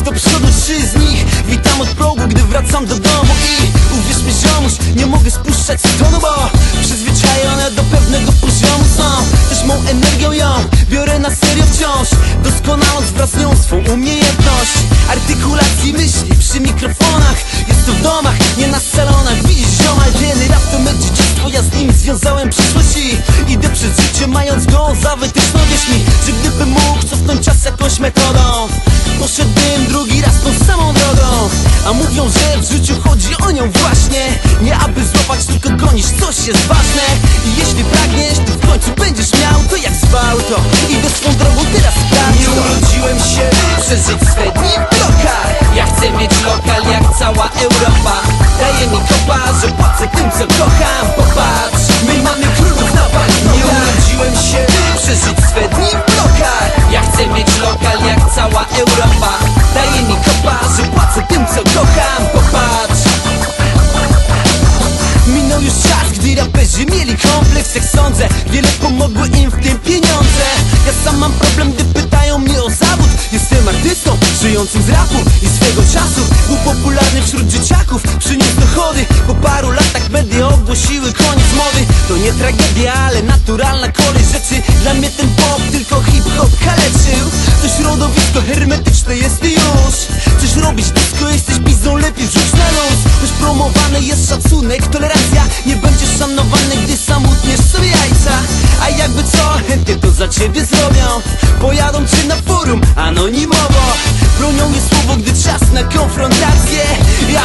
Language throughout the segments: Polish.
do przodu, 3 z nich witam od progu, gdy wracam do domu. I uwierz mi, ziomuś, nie mogę spuszczać z tonu, bo przyzwyczajone do pewnego poziomu są. Też mą energią ją biorę na serio wciąż, doskonałąc wraz z nią swą umiejętność artykulacji myśli przy mikrofonach. Jest to w domach, nie na salonach. Widzisz, ziomal, wieny rap to me dziedzictwo, ja z nim związałem przyszłość i idę przez życie mając go za wytyczną. Wierz mi, że gdybym mógł cofnąć czas jakąś metodą, poszedłbym drugi raz tą samą drogą. A mówią, że w życiu chodzi o nią właśnie, nie aby złapać, tylko gonisz, coś jest ważne. I jeśli pragniesz, to w końcu będziesz miał to jak zwał to. Idę swą drogą, teraz sprawdź. Nie urodziłem się przeżyć swe dni w blokach. Ja chcę mieć lokal jak cała Europa. Daje mi kopa, że płacę tym, co kocham. Popatrz, my mamy królów na balkonach. Nie urodziłem się przeżyć swe dni w blokach. Ja chcę mieć lokal jak cała Europa. Daje mi kopa, że płacę tym, co kocham. Popatrz. Minął już czas, gdy raperzy mieli kompleks, jak sądzę. Wiele pomogły im w tym pieniądze. Ja sam mam problem, gdy pytają mnie o zawód. Jestem artystą, żyjącym z rapu i swego czasu był popularny wśród dzieciaków. Przyniósł dochody, po paru latach media ogłosiły koniec mody. To nie tragedia, ale naturalna kolej rzeczy. Dla mnie ten pop tylko hip-hop kaleczył. To środowisko hermetyczne jest i już. Chcesz robić disco, jesteś pizdą, lepiej wrzuć na luz. Choć promowany jest szacunek, tolerancja, nie będziesz szanowany, gdy sam utniesz sobie jajca. A jakby co, chętnie to za ciebie zrobią. Pojadą cię na forum anonimowo. Bronią je słowo, gdy czas na konfrontację. Ja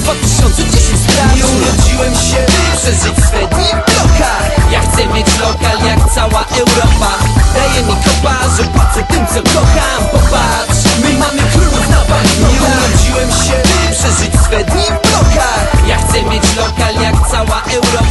2010 sprawdź. Nie urodziłem się przeżyć swe dni w blokach. Ja chcę mieć lokal jak cała Europa. Daje mi kopa, że płacę tym, co kocham. Popatrz, my mamy królów na balkonach. Nie urodziłem się przeżyć swe dni w blokach. Ja chcę mieć lokal jak cała Europa.